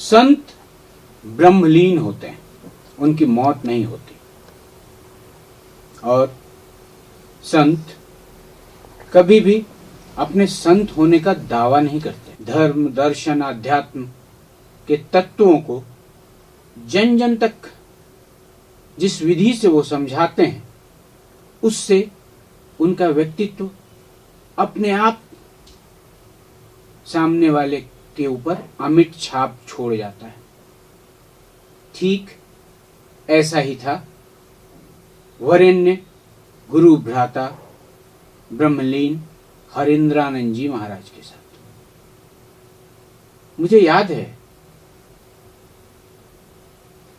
संत ब्रह्मलीन होते हैं, उनकी मौत नहीं होती। और संत कभी भी अपने संत होने का दावा नहीं करते। धर्म, दर्शन, अध्यात्म के तत्वों को जन जन तक जिस विधि से वो समझाते हैं, उससे उनका व्यक्तित्व अपने आप सामने वाले के ऊपर अमिट छाप छोड़ जाता है। ठीक ऐसा ही था वरेण्य गुरु भ्राता ब्रह्मलीन हरेंद्रानंद जी महाराज के साथ। मुझे याद है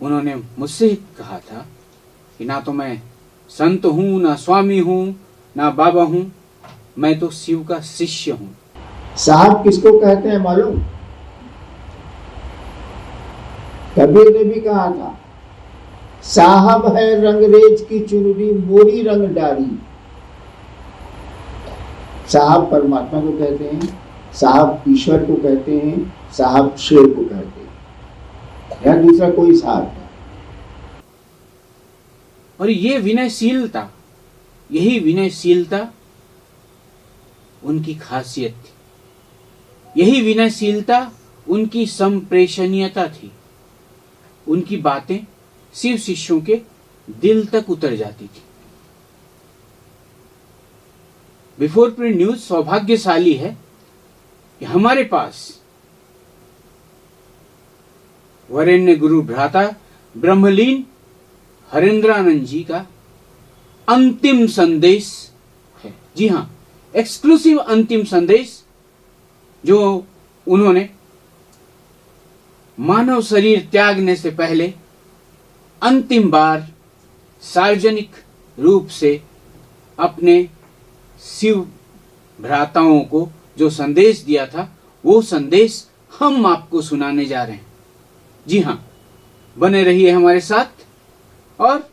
उन्होंने मुझसे ही कहा था कि ना तो मैं संत हूं, ना स्वामी हूं, ना बाबा हूं, मैं तो शिव का शिष्य हूं। साहब किसको कहते हैं मालूम? कबीर ने भी कहा था, साहब है रंगरेज की चुनरी मोरी रंग डारी। साहब परमात्मा को कहते हैं, साहब ईश्वर को कहते हैं, साहब शेर को कहते हैं, या दूसरा कोई साहब है। और ये विनयशीलता, यही विनयशीलता उनकी खासियत थी। यही विनयशीलता उनकी संप्रेषणीयता थी। उनकी बातें शिव शिष्यों के दिल तक उतर जाती थी। बिफोर प्रिंट न्यूज सौभाग्यशाली है कि हमारे पास वरेण्य गुरु भ्राता ब्रह्मलीन हरेंद्रानंद जी का अंतिम संदेश है। जी हां, एक्सक्लूसिव अंतिम संदेश जो उन्होंने मानव शरीर त्यागने से पहले अंतिम बार सार्वजनिक रूप से अपने शिव भ्राताओं को जो संदेश दिया था, वो संदेश हम आपको सुनाने जा रहे हैं। जी हां, बने रहिए हमारे साथ और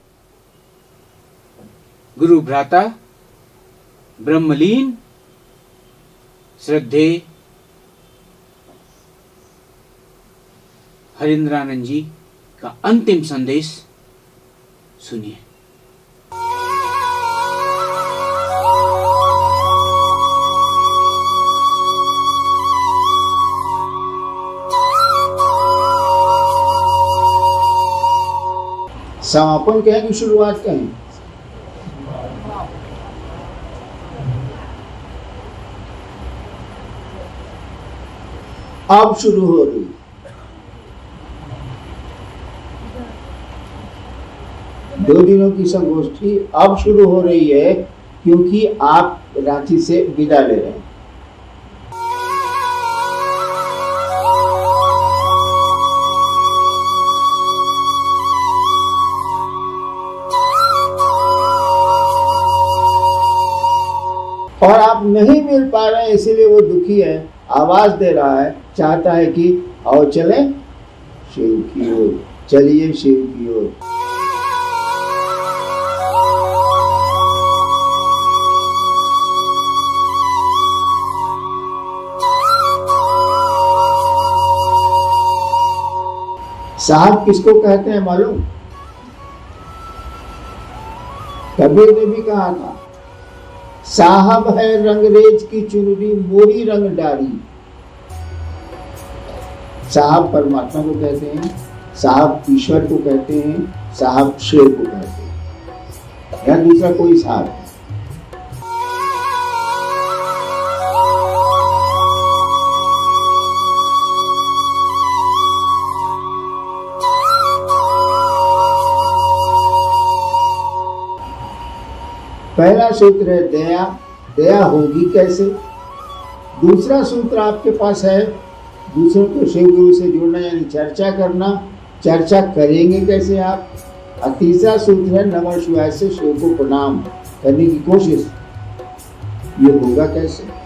गुरु भ्राता ब्रह्मलीन श्रद्धेय हरेंद्रानंद जी का अंतिम संदेश सुनिए। समापन कहें कि शुरुआत कहें? अब शुरू हो रही। दो दिनों की संगोष्ठी अब शुरू हो रही है, क्योंकि आप रांची से विदा ले रहे हैं। और आप नहीं मिल पा रहे हैं, इसीलिए वो दुखी है, आवाज दे रहा है, चाहता है कि आओ चलें शिव की ओर, चलिए शिव की ओर। साहब किसको कहते हैं मालूम? कबीर ने भी कहा था, साहब है रंगरेज की चुनरी मोरी रंग डारी। साहब परमात्मा को कहते हैं, साहब ईश्वर को कहते हैं, साहब शेर को कहते हैं, या दूसरा कोई साहब है। पहला सूत्र है दया। दया होगी कैसे? दूसरा सूत्र आपके पास है दूसरों को शिव गुरु से जोड़ना, यानी चर्चा करना। चर्चा करेंगे कैसे आप? और तीसरा सूत्र है नमः शिवाय से शिव को प्रणाम करने की कोशिश। ये होगा कैसे?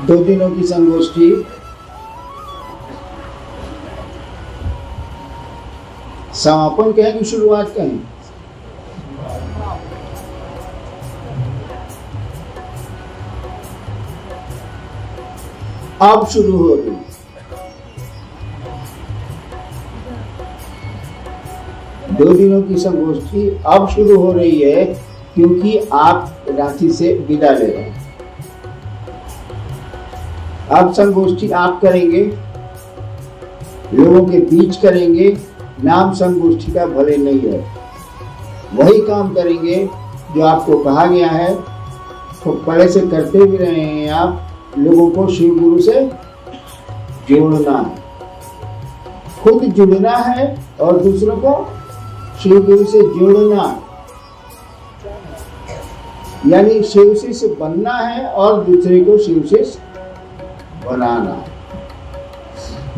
2 दिनों की संगोष्ठी समापन कहें कि शुरुआत कहें? अब शुरू हो गई। दो दिनों की संगोष्ठी अब शुरू हो रही है क्योंकि आप रांची से विदा ले रहे हैं। अब संगोष्ठी आप करेंगे, लोगों के बीच करेंगे। नाम संगोष्ठी का भले नहीं है, वही काम करेंगे जो आपको कहा गया है। तो पहले से करते भी रहे हैं आप, लोगों को शिव गुरु से जोड़ना है, खुद जुड़ना है और दूसरों को शिव गुरु से जोड़ना है। यानी शिव शिष्य बनना है और दूसरे को शिव शिष्य बनाना है।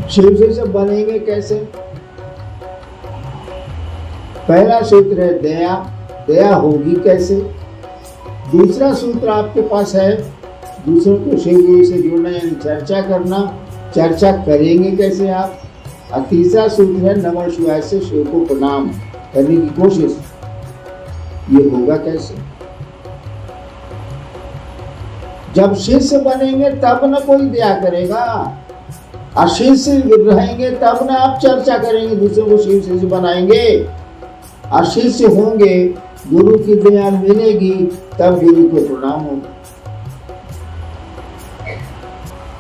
शिव शिष्य बनेंगे कैसे? पहला सूत्र है दया। दया होगी कैसे? दूसरा सूत्र आपके पास है दूसरों को शिव गुरु से जोड़ना, यानी चर्चा करना। चर्चा करेंगे कैसे आप? और तीसरा सूत्र है नमः शिवाय से शिव को प्रणाम करने की कोशिश। ये होगा कैसे? जब शिष्य बनेंगे तब न कोई दया करेगा, और शिष्य रहेंगे तब न आप चर्चा करेंगे, दूसरों को शिव शिष्य बनाएंगे। और शिष्य होंगे, गुरु की दया मिलेगी, तब गुरु को प्रणाम होगा।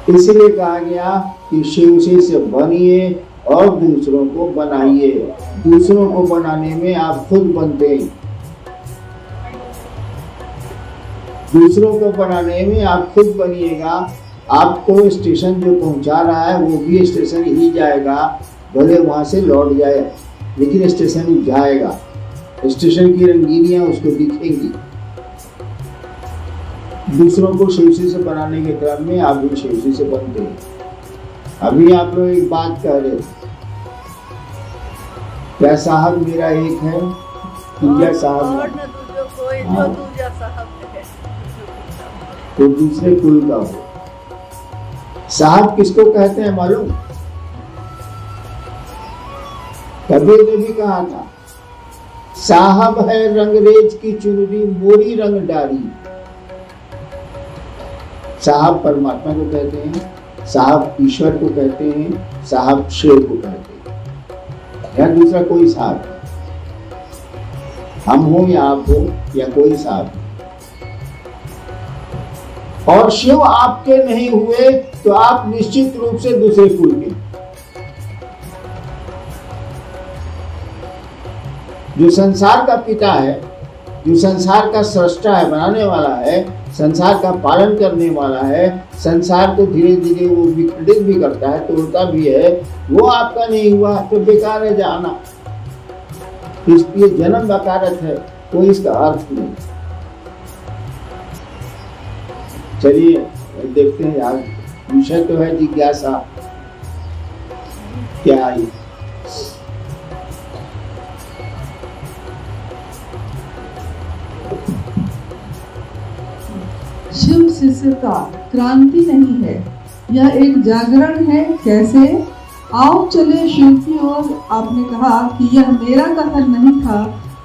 इसलिए कहा गया कि शिव शिष्य बनिए और दूसरों को बनाइए। दूसरों को बनाने में आप खुद बनते हैं, दूसरों को बनाने में आप खुद बनिएगा। आपको स्टेशन जो पहुंचा रहा है वो भी स्टेशन ही जाएगा, भले वहां से लौट जाए, लेकिन स्टेशन ही जाएगा। स्टेशन की रंगीनियां उसको दिखेंगी। दूसरों को शिवजी से बनाने के क्रम में आप भी शिवजी से बनते हैं। अभी आप लोग एक बात कह रहे थे, क्या साहब मेरा एक है, दूजा साहब तो दूसरे कुल का हो। साहब किसको कहते हैं मालूम? कबीर ने भी कहा था, साहब है रंगरेज की चुनरी मोरी रंग डाली। साहब परमात्मा को कहते हैं, साहब ईश्वर को कहते हैं, साहब शेर को कहते हैं, या दूसरा कोई साहब, हम हो या आप हो या कोई साहब। और शिव आपके नहीं हुए तो आप निश्चित रूप से दूसरे कुल के। जो संसार का पिता है, जो संसार का सृष्टा है, बनाने वाला है, संसार का पालन करने वाला है, संसार को धीरे धीरे वो विखंडित भी करता है, तोड़ता भी है, वो आपका नहीं हुआ तो बेकार है जाना। इसलिए जन्म बकारत है, कोई इसका अर्थ नहीं। चलिए देखते हैं यार, विषय तो है जिज्ञासा, क्या आई? शिव शिष्यता क्रांति नहीं है, यह एक जागरण है। कैसे? आओ चले शिव की ओर। आपने कहा कि यह मेरा कथन नहीं था,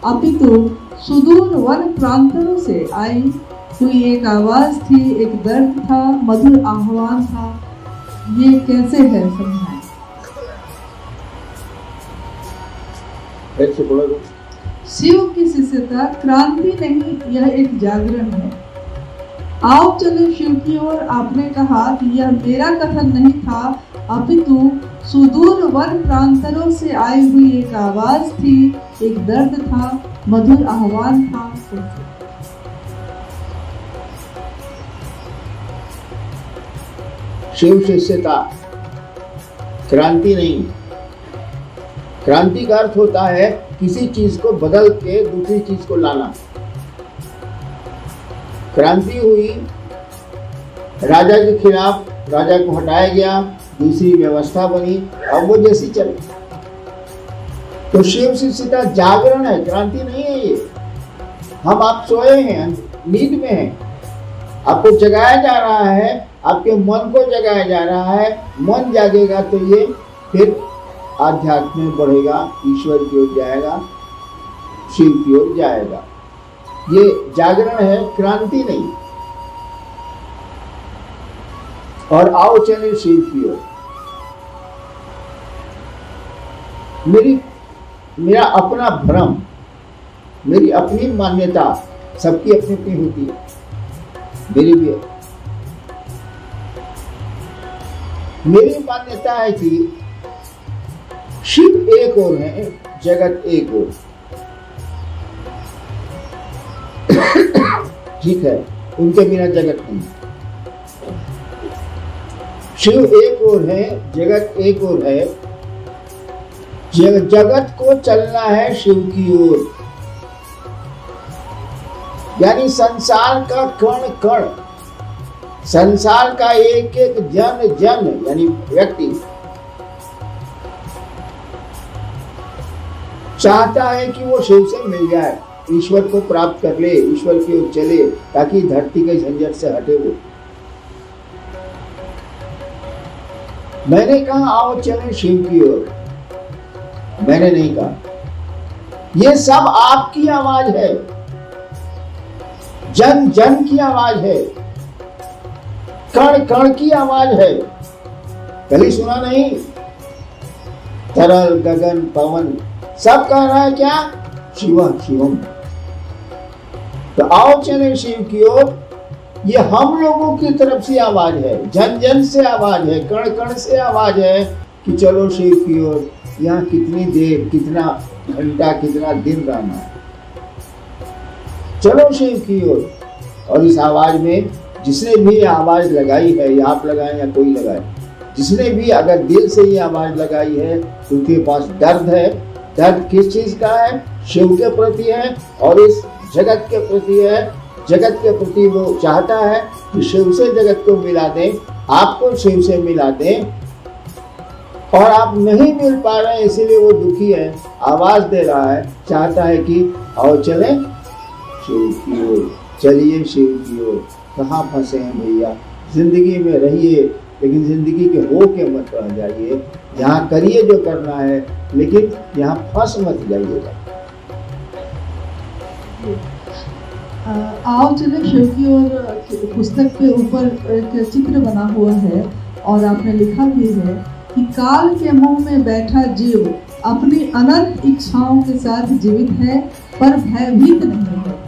अपितु सुदूर वन प्रांतों से आई हुई एक आवाज थी, एक दर्द था, मधुर आह्वान था। ये कैसे है, समझाएं। शिव की शिष्यता क्रांति नहीं, यह एक जागरण है। आओ चले शिव की ओर। आपने कहा कि यह मेरा कथन नहीं था, अपितु सुदूर वन प्रांतरों से आई हुई एक आवाज थी, एक दर्द था, मधुर आह्वान था। शिव शिष्यता क्रांति नहीं। क्रांति का अर्थ होता है किसी चीज को बदल के दूसरी चीज को लाना। क्रांति हुई, राजा के खिलाफ, राजा को हटाया गया, दूसरी व्यवस्था बनी, अब वो जैसी चले। तो शिव शिष्यता जागरण है, क्रांति नहीं है। ये हम आप सोए हैं, नींद में हैं, आपको जगाया जा रहा है, आपके मन को जगाया जा रहा है। मन जागेगा तो ये फिर आध्यात्म में बढ़ेगा, ईश्वर की ओर जाएगा, शिव की ओर जाएगा। ये जागरण है, क्रांति नहीं। और आओ चले शिव की ओर। मेरा अपना भ्रम, मेरी अपनी मान्यता, सबकी अपनी अपनी होती है, मेरी भी है। मेरी मान्यता है कि शिव एक और है, जगत एक और। ठीक है, उनके बिना जगत नहीं। शिव एक और है, जगत एक और है। जगत को चलना है शिव की ओर, यानी संसार का कण कण, संसार का एक एक जन जन यानी व्यक्ति चाहता है कि वो शिव से मिल जाए, ईश्वर को प्राप्त कर ले, ईश्वर की ओर चले, ताकि धरती के झंझट से हटे। वो मैंने कहा आओ चलें शिव की ओर, मैंने नहीं कहा। ये सब आपकी आवाज है, जन जन की आवाज है, कण कण की आवाज है। कभी सुना नहीं? तरल गगन पवन सब कह रहा है क्या? शिवम शिवम। तो आओ चले शिव की ओर। ये हम लोगों की तरफ से आवाज है, जन जन से आवाज है, कण कण से आवाज है कि चलो शिव की ओर। यहाँ कितनी देर, कितना घंटा, कितना दिन रहना है, चलो शिव की ओर। और इस आवाज में जिसने भी आवाज लगाई है, या आप लगाए या कोई लगाए, जिसने भी अगर दिल से ये आवाज लगाई है, उनके पास दर्द है। दर्द किस चीज का है? शिव के प्रति है और इस जगत के प्रति है। जगत के प्रति वो चाहता है कि शिव से जगत को मिला दें, आपको शिव से मिला दें, और आप नहीं मिल पा रहे हैं, इसीलिए वो दुखी है, आवाज दे रहा है, चाहता है कि आओ चलें शिव की ओर, चलिए शिव की ओर। कहाँ फंसे हैं भैया? जिंदगी में रहिए, लेकिन जिंदगी के हो के मत रह जाइए। यहाँ करिए जो करना है, लेकिन यहाँ फंस मत जाइएगा। आओ चले शिव की ओर पुस्तक के ऊपर एक चित्र बना हुआ है, और आपने लिखा भी है कि काल के मुंह में बैठा जीव अपनी अनंत इच्छाओं के साथ जीवित है, पर भयभीत नहीं है।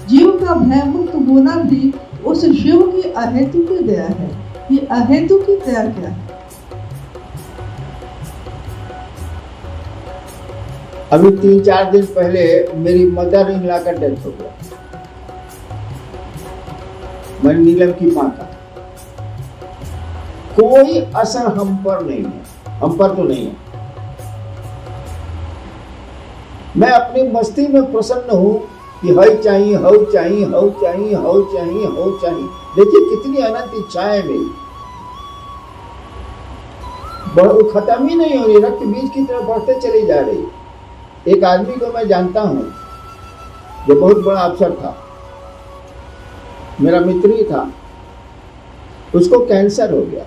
जीव का भयमुक्त होना भी उस शिव की अहेतुकी दया है। ये अहेतुकी दया क्या है? अभी 3-4 दिन पहले मेरी मदर इन लॉ का डेथ हो गया। मैं नीलम की मां था। कोई असर हम पर नहीं है, हम पर तो नहीं है। मैं अपनी मस्ती में प्रसन्न हूं कि हई चाहिए, हऊ चाहिए, हऊ चाहिए, हऊ चाहिए, हऊ चाहिए। देखिए कितनी अनंत इच्छाएं मेरी, खत्म ही नहीं हो रही, रक्त बीज की तरफ बढ़ते चली जा रही। एक आदमी को मैं जानता हूं जो बहुत बड़ा अफसर था, मेरा मित्र ही था, उसको कैंसर हो गया,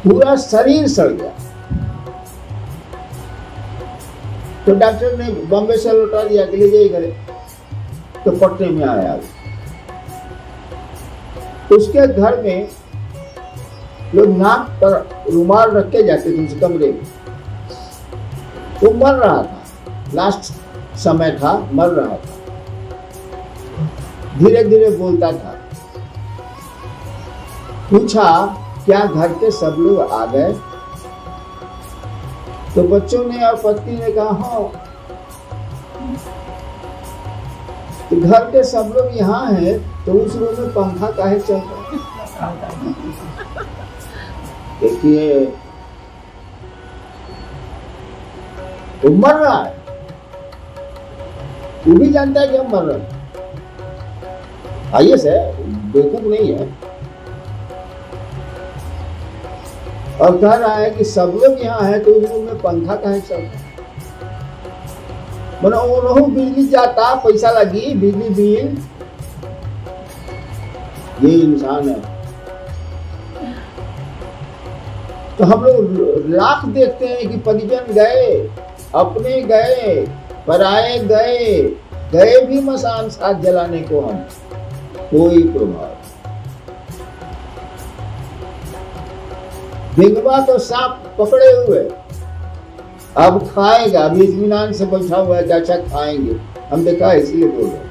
पूरा शरीर सड़ गया। तो डॉक्टर ने बॉम्बे से लौटा दिया कि ले जाइए घरे। तो पटने में आया। उसके घर में लोग नाक पर रुमाल रख के जाते थे उस कमरे में। वो मर रहा था, लास्ट समय था, मर रहा था, धीरे धीरे बोलता था। पूछा क्या घर के सब लोग आ गए? तो बच्चों ने और पत्नी ने कहा हाँ। तो घर के सब लोग यहाँ हैं, तो उस रूम में पंखा काहे चल रहा है? देखिए वो मर रहा है, वो भी जानता है कि हम मर रहे हैं। आइए सर, बेवकूफ नहीं है। और कह रहा है कि सब लोग यहाँ है, तो उस रूम में पंखा काहे चल रहा है? मैंने वो बिजली जाता, पैसा लगी, बिजली बिल ये इंसान है। तो हम लोग लाख देखते हैं कि परिजन गए, अपने गए, पराए गए, गए भी मसान साथ जलाने को हम, कोई प्रभाव। भिंगवा तो सांप पकड़े हुए, अब खाएगा, अभी इत्मीनान से बैठा हुआ है, चाचा खाएंगे, हम देखा इसलिए बोल रहे।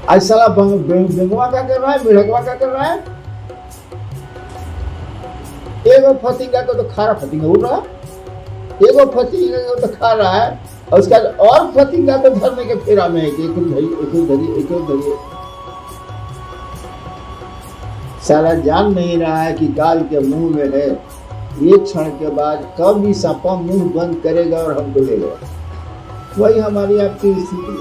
आज साला भिंगवा क्या कर रहा है, बिढ़कवा क्या कर रहा है, एगो फतिंगा को तो खारा फतिंगा उड़ रहा है, एगो फतिंगा को तो खा रहा है, और उसका और फतिंगा तो धरने के फेरा में है कि एक धरिए। साला जान नहीं रहा है कि गाल के मुंह में है, एक क्षण के बाद कब भी सांपा मुंह बंद करेगा और हमको लेगा। वही हमारी आपकी स्थिति,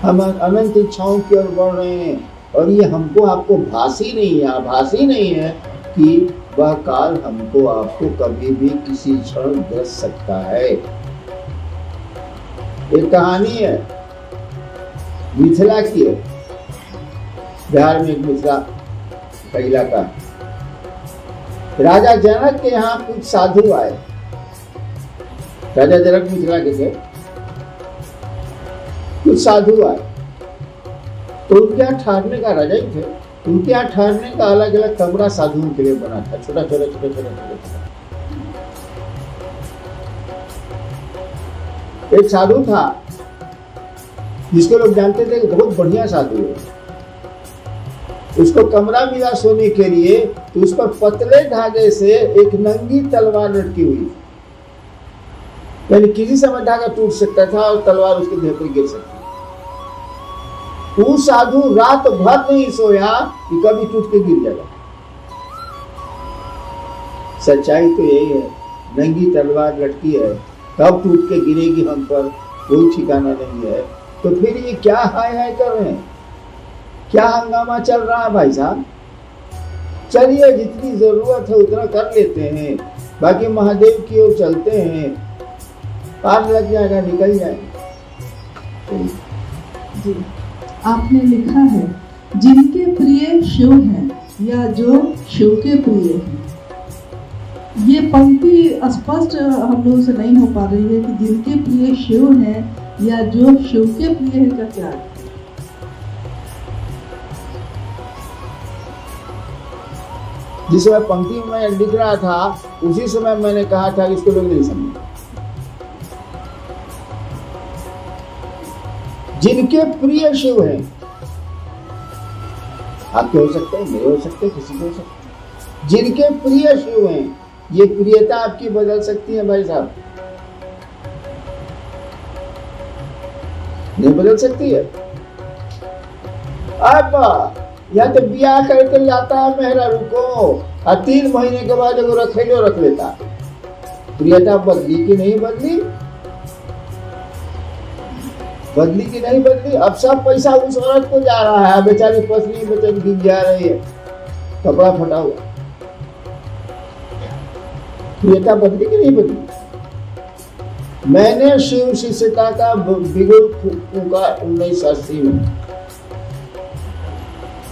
हम अनंत इच्छाओं की ओर बढ़ रहे हैं, और ये हमको आपको भासी नहीं है कि वह काल हमको आपको कभी भी किसी क्षण ग्रस सकता है। एक कहानी है मिथिला की है, बिहार में एक मिथिला का इलाका। राजा जनक के यहाँ कुछ साधु आए, राजा जनक मिथिला के थे, कुछ साधु आए, तो उनके यहाँ ठहरने का, राजा ही थे, उनके यहाँ ठहरने का अलग अलग कमरा साधुओं के लिए बना था, छोटा। एक साधु था जिसको लोग जानते थे कि बहुत बढ़िया साधु है। उसको कमरा मिला सोने के लिए, तो उस पर पतले धागे से एक नंगी तलवार लटकी हुई, यानी किसी समय धागा टूट सकता था और तलवार उसके देह पर गिर सकती। वो साधु रात भर नहीं सोया कि कभी टूट के गिर जाएगा। सच्चाई तो यही है, नंगी तलवार लटकी है, कब टूट के गिरेगी हम पर कोई ठिकाना नहीं है। तो फिर ये क्या हाय हाय कर रहे हैं, क्या हंगामा चल रहा है भाई साहब? चलिए जितनी जरूरत है उतना कर लेते हैं, बाकी महादेव की ओर चलते हैं, पार लग जाएगा, निकल जाएगा। जी, आपने लिखा है जिनके प्रिय शिव हैं या जो शिव के प्रिय हैं। ये पंक्ति स्पष्ट हम लोगों से नहीं हो पा रही है कि जिनके प्रिय शिव हैं या जो शिव के प्रिय हैं का क्या है? जिस समय पंक्ति में लिख रहा था उसी समय मैंने कहा था कि इसको लोग नहीं समझे। जिनके प्रिय शिव हैं, आपके हो सकते हैं, मेरे हो सकते हैं, किसी के हो सकते हैं। जिनके प्रिय शिव हैं, ये प्रियता आपकी बदल सकती है भाई साहब, नहीं बदल सकती है। अब या तो ब्याह करके लाता है मेहरारू को, और 3 महीने के बाद अगर रखेलो रख लेता, प्रियता बदली कि नहीं बदली? बदली कि नहीं बदली? अब सब पैसा उस औरत को जा रहा है, बेचारी पत्नी बेचारी गिर जा रही है, कपड़ा फटा हुआ। प्रियता बदली कि नहीं बदली? मैंने शिव शिष्यता का बिगुल फूका 1980 में।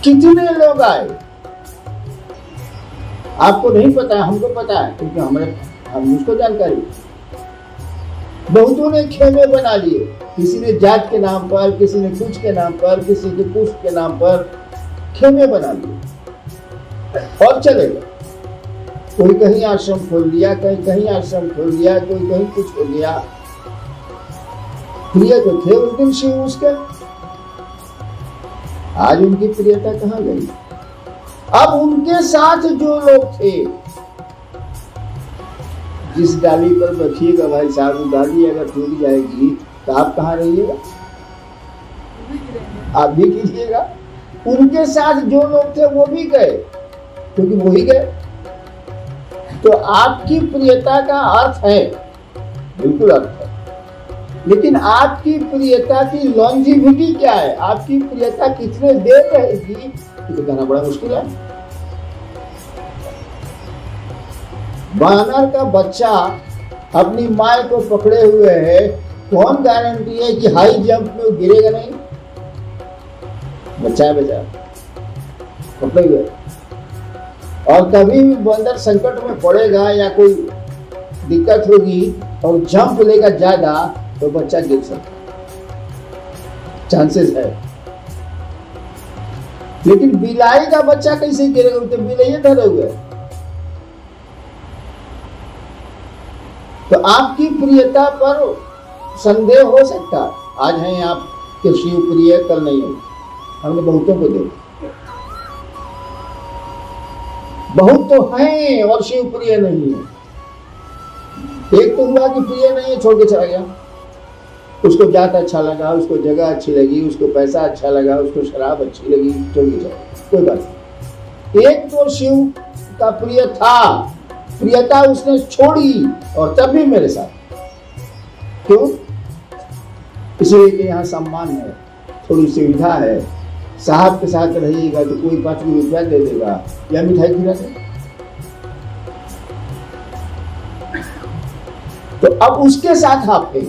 कितने लोग आए आपको नहीं पता है, हमको पता है, क्योंकि हम मुझको जानकारी। बहुतों ने खेमे बना लिए, किसी ने जात के नाम पर, किसी ने कुछ के नाम पर, किसी के कुछ के नाम पर खेमे बना लिए और चले गए। कोई कहीं आश्रम खोल लिया, कहीं आश्रम खोल लिया, कोई कहीं कुछ खोल लिया। प्रिय तो थे उस दिन शिव उसके, आज उनकी प्रियता कहाँ गई? अब उनके साथ जो लोग थे, जिस डाली पर बैठिएगा भाई साहब, वो डाली अगर टूट जाएगी तो आप कहाँ रहिएगा? आप भी कीजिएगा। उनके साथ जो लोग थे वो भी गए, क्योंकि वो ही गए। तो आपकी प्रियता का अर्थ है, बिल्कुल अर्थ है, लेकिन आपकी प्रियता की लॉन्जिविटी क्या है? आपकी प्रियता कितने देर रहेगी, ये कहना बड़ा मुश्किल है। बानर का बच्चा अपनी माँ को पकड़े हुए है, कौन गारंटी है कि हाई जंप में वो गिरेगा नहीं? बच्चा है बेचारा, पकड़े हुए। और कभी भी बंदर संकट में पड़ेगा या कोई दिक्कत होगी और जंप लेगा ज्यादा तो बच्चा गिर सकता, चांसेस है। लेकिन बिलाई का बच्चा कैसे गिरेगा? तो बिलाई धरे हुए। तो आपकी प्रियता पर संदेह हो सकता। आज हैं आप के शिव प्रिय, कल नहीं हो। हमने बहुतों को देखा, बहुत तो हैं और शिव प्रिय नहीं है। एक तो हुआ कि प्रिय नहीं है, छोड़ के चला गया। उसको जात अच्छा लगा, उसको जगह अच्छी लगी, उसको पैसा अच्छा लगा, उसको शराब अच्छी लगी, छोड़ के चला गया, कोई बात नहीं। एक तो शिव का प्रिय था, प्रियता उसने छोड़ी और तब भी मेरे साथ। क्यों? इसलिए कि यहाँ सम्मान है, थोड़ी सुविधा है। साहब के साथ रहिएगा तो कोई 5 रुपया दे देगा या मिठाई खिला देगा। तो अब उसके साथ आप हैं,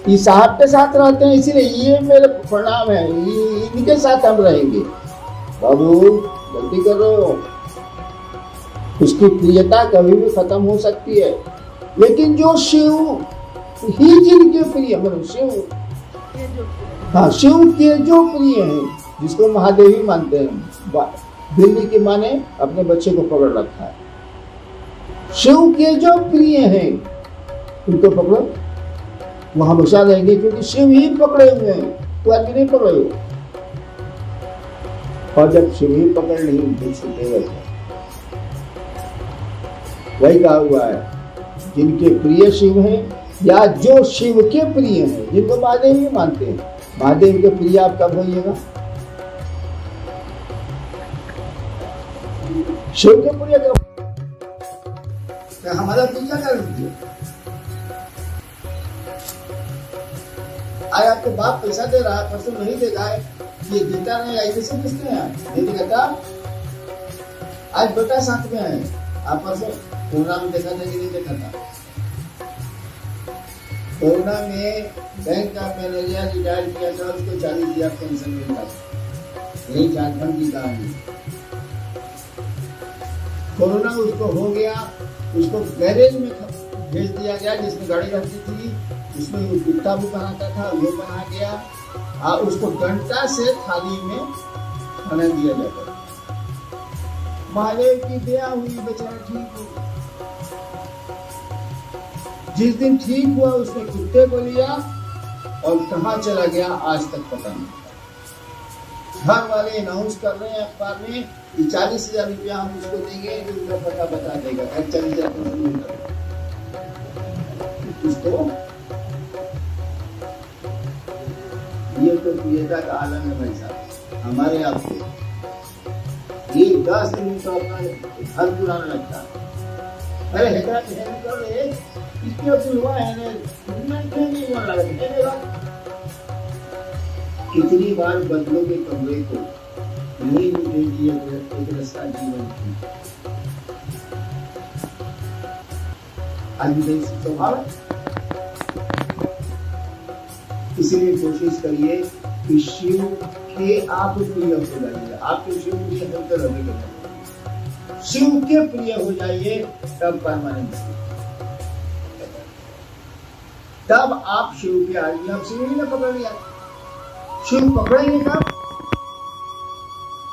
ये साहब के साथ रहते हैं, इसीलिए ये मेरे प्रणाम है, इनके साथ हम रहेंगे। बाबू गलती कर रहे हो। उसकी प्रियता कभी भी खत्म हो सकती है, लेकिन जो शिव ही जिनके प्रिय, मतलब शिव, हाँ, शिव के जो प्रिय हैं, जिसको महादेवी मानते हैं, दिल्ली की माँ ने अपने बच्चे को पकड़ रखा है। शिव के जो प्रिय हैं उनको पकड़ो, वो हमेशा रहेंगे, क्योंकि शिव ही पकड़े हुए हैं, वो आदमी नहीं पकड़े हुए। और जब शिव ही पकड़ नहीं तो छूटेगा। वही कहा हुआ है, जिनके प्रिय शिव हैं या जो शिव के प्रिय हैं, जिनको महादेव ही मानते हैं। महादेव के प्रिय आप कब होइएगा? शिव के प्रिय कब? हमारा पूजा कर दीजिए। आज आपको बाप पैसा दे रहा है, परसों नहीं देगा, ये देता नहीं, ऐसे किसने है? नहीं देता। आज बेटा साथ में है, आप परसों कोरोना में देखा था कि नहीं देखा था? कोरोना में बैंक का मैनेजर रिटायर किया था, उसको 40,000 पेंशन मिलता था। यही झारखंड की कहानी। कोरोना उसको हो गया, उसको गैरेज में भेज दिया गया, जिसमें गाड़ी रहती थी, उसमें वो जूता भी बनाता था, वो बना गया। और उसको डंडा से थाली में खाना दिया जाता था। महादेव की दया हुई, बेचारा ठीक हो। जिस दिन ठीक हुआ उसने कुत्ते को लिया और कहाँ चला गया आज तक पता नहीं। घर वाले अनाउंस कर रहे हैं अखबार में कि 40,000 रुपया हम उसको देंगे, तो उनका पता बता देगा। 40,000 उसको ये तो प्रियता का आलम है भाई साहब हमारे आपके। ये 10 दिन तो अपना घर पुराना लगता है। अरे हेकरा कर रहे इसके हुआ है नहीं हुआ लगा। कितनी बार बदलोगे कमरे को, नहीं मिलेगी एक रास्ता जीवन की। आज स्वभाव, इसलिए कोशिश करिए कि शिव के आप प्रिय हो जाइए। आपके शिव प्रिय होकर रहेगा, शिव के प्रिय हो जाइए, तब परमानेंट, तब आप शिव के आदमी। आप शिव ही ने पकड़ लिया, शिव पकड़ेंगे कब?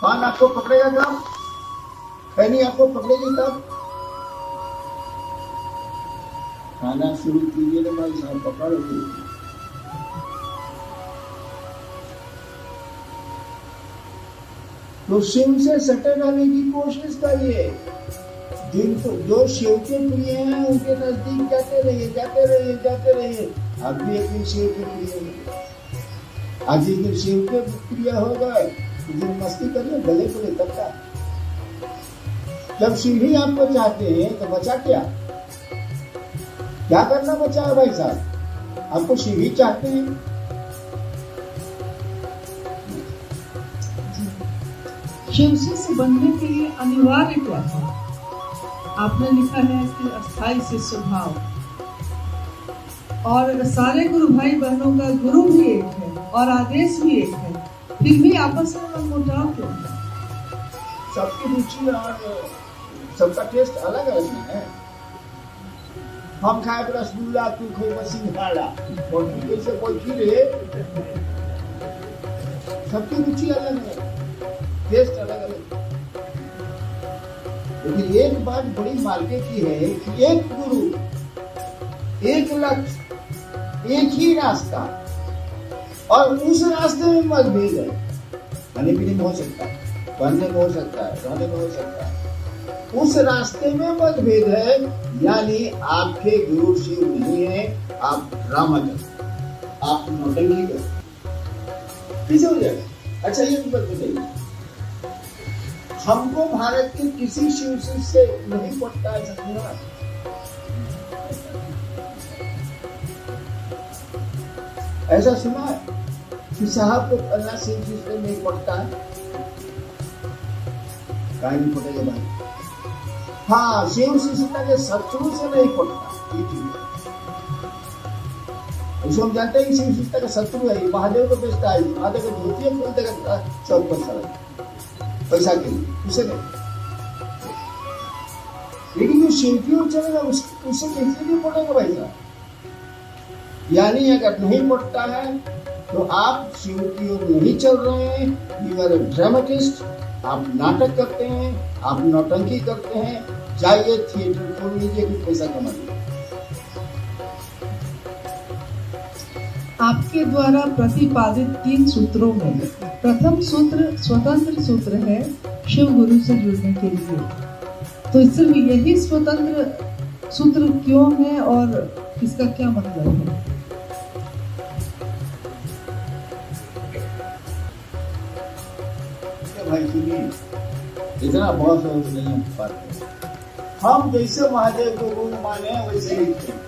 कौन आपको पकड़ेगा कब? खैनी आपको पकड़ेगी तब? खाना शुरू कीजिए तो भाई साहब पकड़ लीजिए। तो शिव से सटे रहने की कोशिश करिए। जिनको जो शिव के प्रिय हैं उनके नजदीक जाते रहिए, जाते रहिए, जाते रहिए। आप भी एक दिन शिव के प्रिय होंगे। आज जिस दिन शिव के प्रिय हो गए उस दिन मस्ती करिए, गले को तब का। जब शिव ही आपको चाहते हैं तो बचा क्या करना बचा है भाई साहब? आपको शिव ही चाहते हैं। शिव से बनने के लिए अनिवार्य क्या है? आपने लिखा है कि अस्थाई से स्वभाव। और सारे गुरु भाई बहनों का गुरु भी एक है और आदेश भी एक है, फिर भी आपस में मनमुटाव क्यों? सबकी रुचि और सबका टेस्ट अलग अलग है। हम खाए रसगुल्ला, तू खाए सिंघाड़ा, और कैसे कोई फिर सबकी रुचि अलग है, टेस्ट अलग अलग। लेकिन एक बात बड़ी मार्के की है कि एक गुरु, एक लक्ष्य, एक ही रास्ता, और उस रास्ते में मतभेद है। खाने पीने में हो सकता है, पढ़ने में हो सकता है, रहने में हो सकता है, उस रास्ते में मतभेद है। यानी आपके गुरु शिव नहीं है, आप ड्रामा करते, आप नौटंकी करते, कैसे हो जाएगा? अच्छा ये बात बताइए, हमको भारत के किसी शिव से नहीं पड़ता है समझना। ऐसा सुना है कि साहब को अल्लाह शिव से नहीं पड़ता है, कहीं नहीं पड़ेगा भाई। हाँ, शिव शिष्यता के शत्रु से नहीं पड़ता, ये ठीक है। उसको हम जानते हैं कि शिव शिष्यता का शत्रु है, महादेव को बेचता है, महादेव को धोती खोलते करता है, सब पैसा के लिए, उसे नहीं। लेकिन जो शिव की ओर चलेगा उससे कैसे नहीं पड़ेगा भाई साहब? यानी अगर नहीं पड़ता है तो आप शिव की ओर नहीं चल रहे हैं, यू आर ए ड्रामेटिस्ट, आप नाटक करते हैं, आप नौटंकी करते हैं। जाइए थिएटर खोल लीजिए, कुछ पैसा कमा लीजिए। आपके द्वारा प्रतिपादित 3 सूत्रों में प्रथम सूत्र स्वतंत्र सूत्र है शिव गुरु से जुड़ने के लिए, तो सिर्फ यही स्वतंत्र सूत्र क्यों है और इसका क्या मतलब है? भाई सुनिए, इतना बहुत नहीं है। हम जैसे महादेव को गुरु माने वैसे लिखते हैं,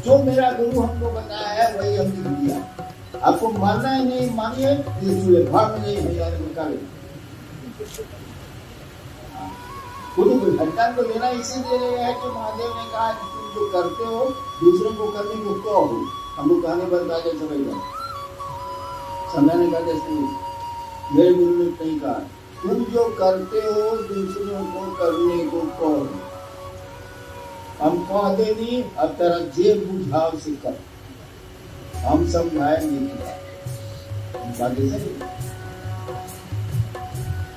जो मेरा गुरु हमको बताया है वही हम लिख दिया। आपको मानना है नहीं मानिए, भाग में नहीं हजार निकाले। गुरु को भटकान को लेना इसीलिए है कि महादेव ने कहा कि तुम जो करते हो दूसरों को करने को कहो। हम लोग कहने बता के समझाने का जैसे मेरे गुरु ने नहीं कहा, तुम जो करते हो दूसरों को करने को कहो। हम कह देनी, अब तेरा जे बुझाव से कर, हम समझाए नहीं किया।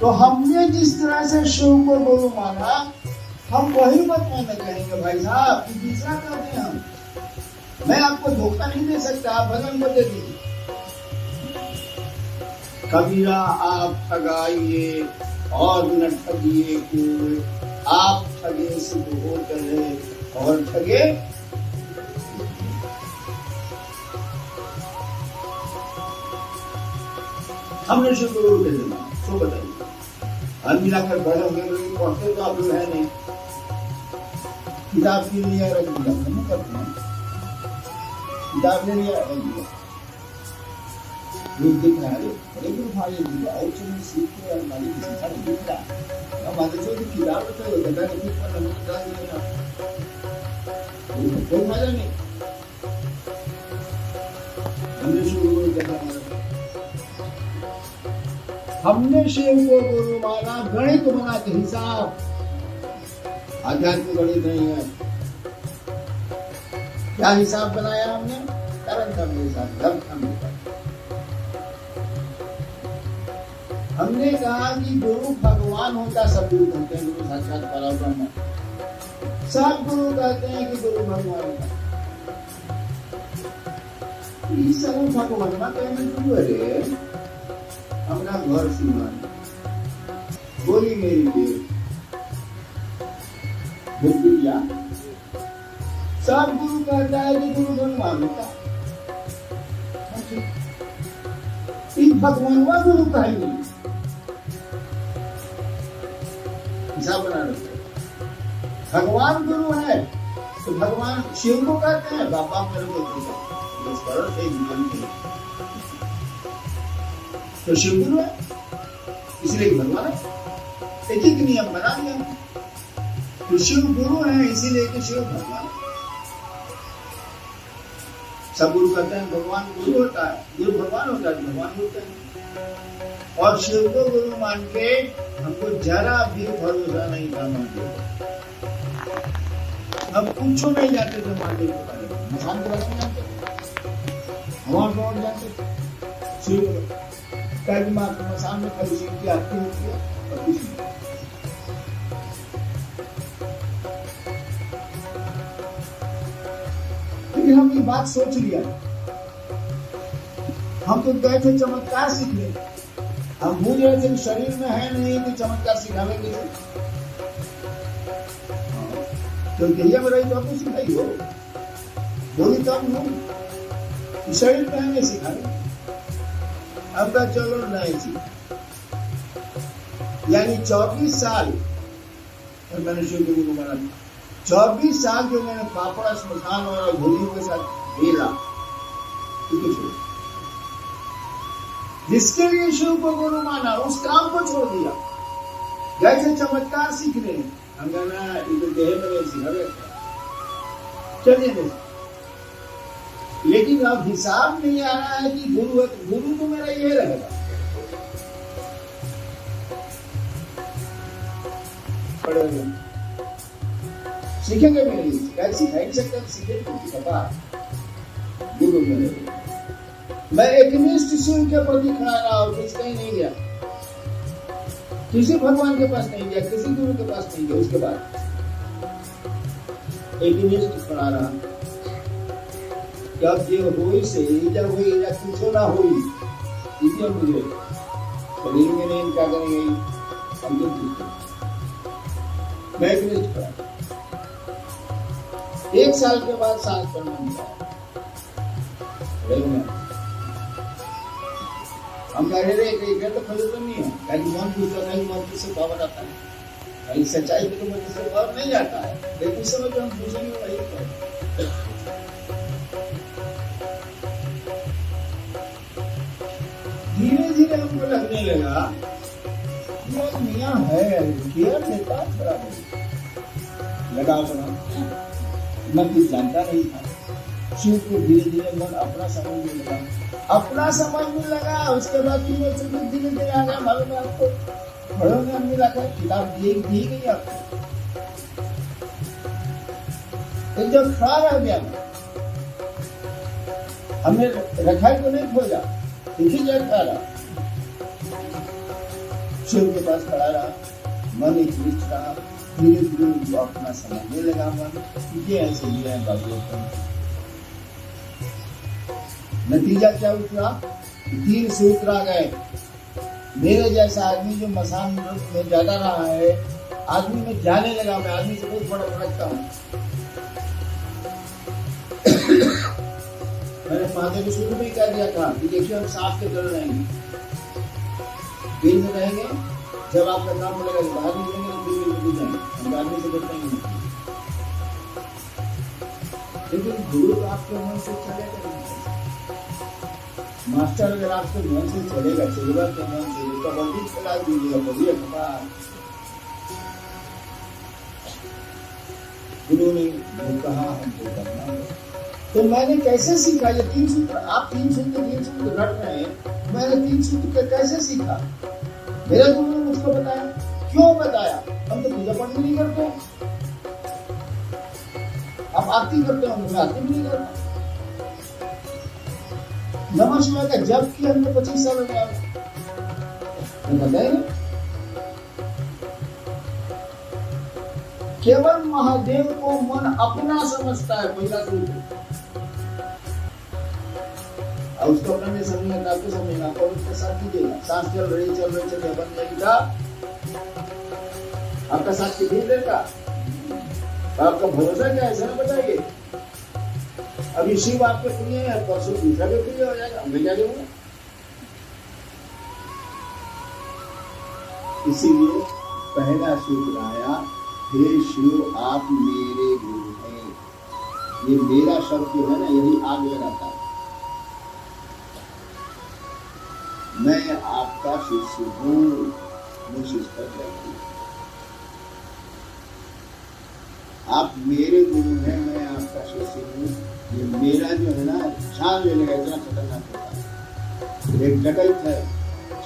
तो हमने जिस तरह से शिव को गुरु माना, हम वही मत मानना कहेंगे भाई साहब कि दूसरा कहते हैं हम। मैं आपको धोखा नहीं दे सकता, आप भजन को दे दीजिए। कबीरा आप ठगाइए और न ठगिए कोई, आप ठगे सिद्ध हो चले और ठगे। हमने शिव गुरु दे देना, तो बताइए हम मिलाकर बड़े हो गए, पढ़ते तो आप लोग है नहीं, किताब के लिए रख दिया, हम करते हैं किताब ले लिया रख दिया। लोग देख रहा है बड़े गुरु भाई और चीज सीख के और मालिक की शिक्षा दिख रहा। अब आगे जो किताब होता है गदा के ऊपर हम डाल देना, कोई फायदा नहीं। हमने शिव गुरु देखा, हमने शिव को गुरु माना गणित बना के हिसाब, आध्यात्मिक गणित नहीं है। क्या हिसाब बनाया हमने? कारण का हिसाब, धर्म का हिसाब। हमने कहा कि गुरु भगवान होता, सब गुरु कहते हैं गुरु साक्षात परब्रह्म, सब गुरु कहते हैं कि गुरु भगवान होता। इस समय भगवान का कहने शुरू है, अपना घर सीमा बोली मेरी देव बुद्धिया, सब गुरु कहता है कि गुरु भगवान होता। इस भगवान वा गुरु कहेंगे बना रहे। भगवान गुरु है तो भगवान शिव को कहते हैं बाबा मेरे को तो शिव गुरु है, इसलिए भगवान है। एक एक नियम बना दिया, तो शिव गुरु है इसीलिए कि शिव भगवान। सब गुरु कहते हैं भगवान गुरु होता है, गुरु भगवान होता है, भगवान होते हैं। और शिव को गुरु मान के हमको जरा भी भरोसा नहीं था महादेव, हम कुछ नहीं जाते थे महादेव के बारे में, मसान के बारे में जानते हमारे कौन जानते शिव का मसान में खाली शिव की आरती होती है और कुछ नहीं। लेकिन हम ये बात सोच लिया, हम तो गए थे चमत्कार सीखने, हम भूल रहे थे शरीर में है नहीं कि चमत्कार सिखावे कैसे, तो कहिया में रही तो आपको सिखाई हो, बोली तब हूँ शरीर में है नहीं सिखावे। अब का चलो नहीं सीख, यानी 24 साल और मैंने शिव गुरु को माना, 24 साल जो मैंने पापड़ा स्मशान और भोलियों के साथ खेला, जिसके लिए शिव को गुरु माना उस काम को छोड़ दिया, गए थे चमत्कार सीखने, हम कहना इधर देह में नहीं सीखा, चलिए नहीं। लेकिन अब हिसाब नहीं आ रहा है कि गुरु है, गुरु तो मेरा ये रहेगा, सीखेंगे भी नहीं, कैसे सिखा ही सकते, सीखेंगे गुरु मेरे। मैं एकनिष्ठ शिव के प्रति खड़ा रहा और कुछ कहीं नहीं गया, किसी भगवान के पास नहीं गया, किसी गुरु के पास नहीं गया, उसके बाद एकनिष्ठ खड़ा रहा। जब ये हुई से जब हुई या कुछ ना हुई, इसलिए मुझे शरीर में नहीं क्या करेंगे, हम तो मैं एकनिष्ठ खड़ा। 1 साल के बाद सांस पढ़ना मिला, हम कह रहे थे तो फल तो नहीं है, कहीं मन पूछता नहीं, मन किससे भाव आता है, कहीं सच्चाई को तो मन किससे भाव नहीं आता है, लेकिन इस समय जो हम पूछेंगे वही कहें। धीरे धीरे हमको लगने लगा ये मियाँ है, केयर लेता थोड़ा लगा पड़ा, मैं कुछ जानता नहीं था। शिव को धीरे धीरे मन अपना समझने लगा, अपना समझने लगा। उसके बाद धीरे धीरे आ गया, मालूम है आपको, बड़ों ने हमने रखा किताब दी गई आपको, एक जो खड़ा रह गया, हमने रखा तो नहीं खोजा, देखिए जब खड़ा रहा, शिव के पास खड़ा रहा, मन एक निष्ठ रहा, धीरे धीरे जो अपना समझने लगा मन, ये ऐसे ही है बाबू। नतीजा क्या उतरा, 3 सूत्र आ गए। मेरे जैसा आदमी जो मसान में ज्यादा रहा है, आदमी में जाने लगा, मैं आदमी से बहुत बड़ा रखता हूँ। मैंने महादेव शुरू में कह दिया था कि देखिए हम सांप के डर रहेंगे, दिल में रहेंगे, जब आपका काम मिलेगा बाहर निकलेंगे तो दिल में घुस जाएंगे, हम आदमी से डरते नहीं। लेकिन गुरु तो आपके मन से चलेगा, मास्टर अगर आपके मन से चलेगा तो मन से कबड्डी खिला दीजिएगा, कभी अखबार गुरु ने कहा हमको करना है। तो मैंने कैसे सीखा ये 3 सूत्र, आप 3 सूत्र रट रहे हैं, मैंने 3 सूत्र कैसे सीखा, मेरा गुरु ने मुझको बताया। क्यों बताया, हम तो पूजा पाठ नहीं करते, आप आरती करते हो, मैं आरती भी नहीं करता। नमः शिवाय का जब किया हमने 25 साल हो गया, बताया केवल महादेव को मन अपना समझता है, पहला सूत्र। और उसको अपना नहीं समझेगा, आपको समझेगा, और उसके साथ कीजिएगा, सांस चल रही बंद जाएगा, आपका साथ कितनी देर का, आपका भरोसा क्या है, जरा बताइए। अभी शिव आपके प्रिय है, परसों दूसरा भी प्रिय हो जाएगा, मैं क्या करूंगा। इसीलिए पहला सूत्र आया, हे शिव आप मेरे गुरु हैं। ये मेरा शब्द जो है ना, यही आग लगाता है, मैं आपका शिष्य हूँ, मुझ पर जाइए। आप मेरे गुरु हैं, मैं आपका शिष्य हूँ। ये मेरा जो है ना जान ले लेगा, इतना खतरनाक होता है। एक डकैत है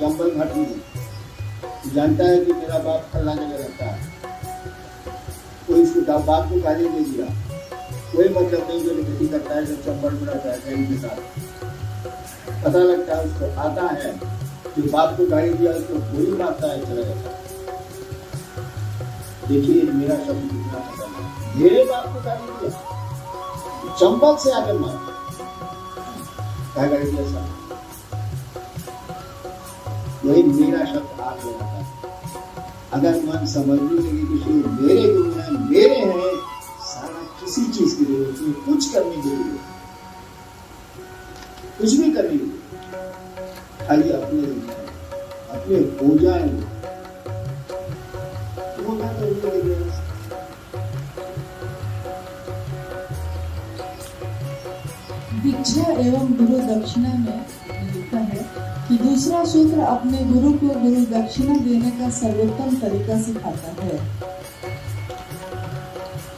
चंबल घाटी में, जानता है कि मेरा बाप फल्ला जगह रहता है, कोई उसको बाप को गाली दे दिया, कोई मतलब नहीं, जो डकैती करता है जब चंबल में रहता है कहीं के साथ, पता लगता है उसको, आता है कि बाप को गाली दिया, उसको गोली मारता है, चला जाता है। देखिए मेरा शब्द कितना खतरनाक, मेरे बाप को गाली दिया, चंबल से आगे मार क्या गाली दिया साहब, वही मेरा शब्द आग लगाता है। अगर मन समझने लगे कि शिव मेरे गुरु हैं, मेरे हैं, सारा किसी चीज की जरूरत नहीं, कुछ करने की जरूरत, कुछ भी करने की जरूरत, खाली अपने हो जाए दीक्षा एवं गुरु दक्षिणा में लिखा है कि दूसरा सूत्र अपने गुरु को गुरु दक्षिणा देने का सर्वोत्तम तरीका सिखाता है।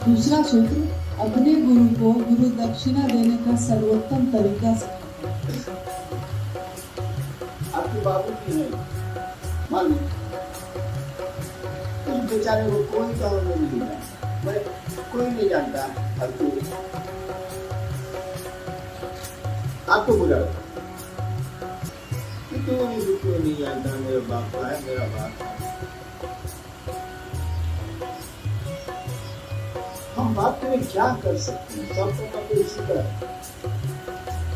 दूसरा सूत्र अपने गुरु को गुरु दक्षिणा देने का सर्वोत्तम तरीका सिखाता है। आपके बाबू की है, मान लो उस बेचारे को कोई काम नहीं मिला, कोई नहीं जानता, आपको बुरा क्यों नहीं जानता, मेरा बाप है, मेरा बाप है। हम बाप के लिए क्या कर सकते हैं? सबको मतलब इसी का,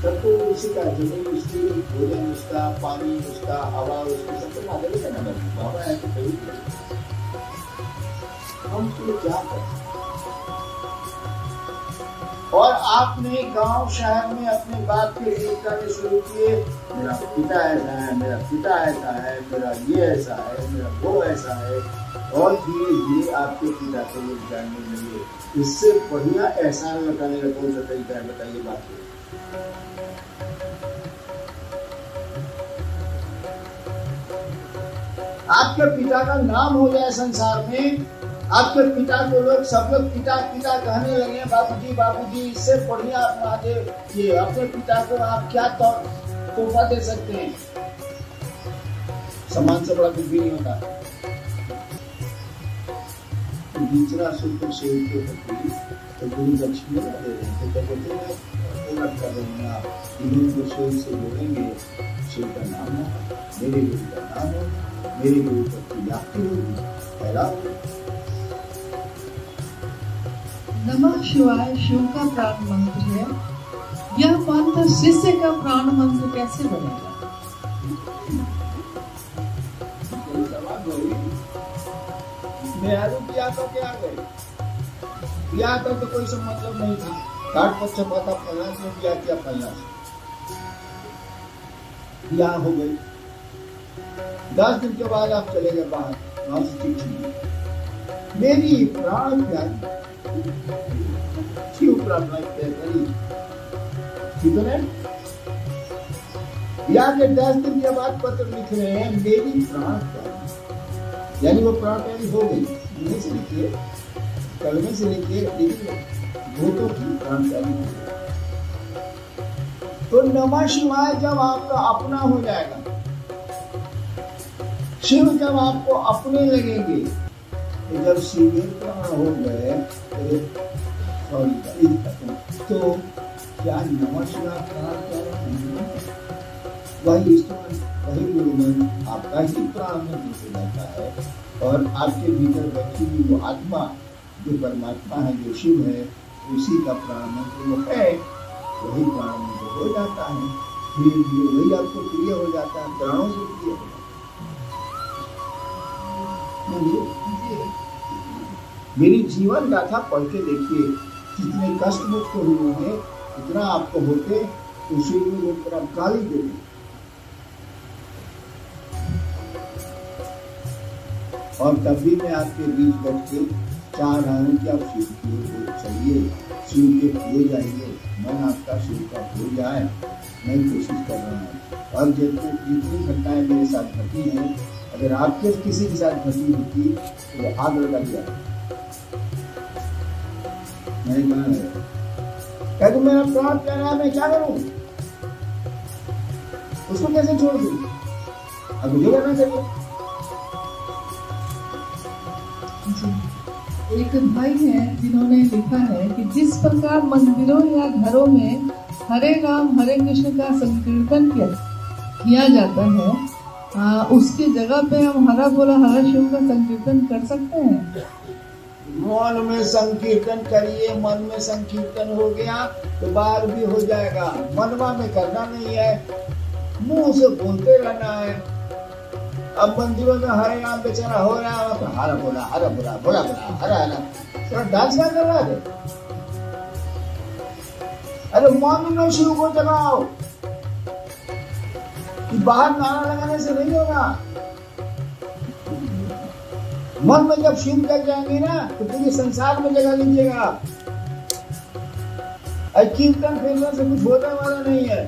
सबको उसी का, जमीन उसकी, भोजन उसका, पानी उसका, हवा उसकी, सबको मालूम है ना, बाबा है तो कहीं हम तो क्या कर सकते। और आपने गांव शहर में अपने बाप के गीत गाने शुरू किए, मेरा पिता ऐसा है, मेरा पिता ऐसा है, मेरा ये ऐसा है, मेरा वो ऐसा है, और धीरे धीरे आपके पिता को लोग जानने लगे। इससे बढ़िया एहसान लौटाने का कौन सा तरीका है, बताइए बात। आपके पिता का नाम हो जाए संसार में, आपके पिता को लोग सब लोग पिता पिता कहने लगे, बाबूजी बाबूजी, इससे बढ़िया आप महादेव ये अपने पिता को आप क्या तोहफा दे सकते हैं? सम्मान से बड़ा कुछ भी नहीं होता। दूसरा सूत्र शिव के प्रति तो गुरु दक्षिणा दे रहे हैं, तो कहते हैं पूर्ण कर देंगे आप, इन्हीं को शिव से बोलेंगे, शिव का नाम हो, मेरे गुरु का नाम हो, मेरे गुरु की व्याप्ति होगी, फैला होगी। नमः शिवाय शिव का प्राण मंत्र है। यह मंत्र शिष्य का प्राण मंत्र कैसे बनेगा? किया तो क्या गए, किया तो कोई सब मतलब नहीं था, काट पर छपाता फलना से किया क्या फलना से बिया हो गई। 10 दिन के बाद आप चले गए बाहर, वहां से चिट्ठी, मेरी प्राण प्यारी शिव प्रार्थना करी, ठीक है। याद है 10 दिन के बाद पत्र लिख रहे हैं, मेरी प्राण प्यारी, यानी वो प्राण प्यारी हो गई। इन्हें से लिखिए, कलमे से लिखिए, भूतों की प्राण प्यारी हो गई। तो नमः शिवाय जब आपका अपना हो जाएगा, शिव जब आपको अपने लगेंगे, तो जब शिव प्राण हो गए तो क्या नमः शिवाय प्राण प्यारा, वही वही गुरुमन आपका ही प्राण में हो जाता है, और आपके भीतर बैठी हुई वो आत्मा जो परमात्मा है, जो शिव है, उसी का प्राण मंत्र वो है, वही प्राण मंत्र हो जाता है। धीरे धीरे वही आपको प्रिय हो जाता है, प्राणों से प्रिय हो जाता है। मेरी जीवन गाथा पढ़ के देखिए, जितने कष्ट मुक्त हुए हैं, इतना आपको होते तो शिव में लोग पर आप गाली देते, और तब भी मैं आपके बीच बैठ के चाह रहा हूँ कि आप शिव की ओर चलिए, शिव के हो जाइए, मन आपका शिव का हो जाए, मैं कोशिश कर रहा हूँ। और जितनी घटनाएं मेरे साथ घटी हैं, अगर आपके किसी के साथ घटी होती तो वो आग लगा दिया, नहीं मान रहे, कहते मेरा प्राण प्यारा है, मैं क्या करूं, उसको कैसे छोड़ दूं, अब मुझे करना चाहिए। एक भाई हैं जिन्होंने लिखा है कि जिस प्रकार मंदिरों या घरों में हरे राम हरे कृष्ण का संकीर्तन किया जाता है, उसकी जगह पे हम हरा बोला हरा शिव का संकीर्तन कर सकते हैं। मन में संकीर्तन करिए, मन में संकीर्तन हो गया तो बाहर भी हो जाएगा, मनवा में करना नहीं है, मुंह से बोलते रहना है। अब मंदिरों में हरे राम बेचारा हो रहा है तो हरा बोला हरा बोला बोला बोला हरा हरा, थोड़ा डांस क्या कर रहा है। अरे मन में शिव को जगाओ, कि बाहर नारा लगाने से नहीं होगा। मन में जब शिव जग जाएंगे ना तो पूरे संसार में जगा लीजिएगा। कीर्तन फिरने से कुछ होने वाला नहीं है।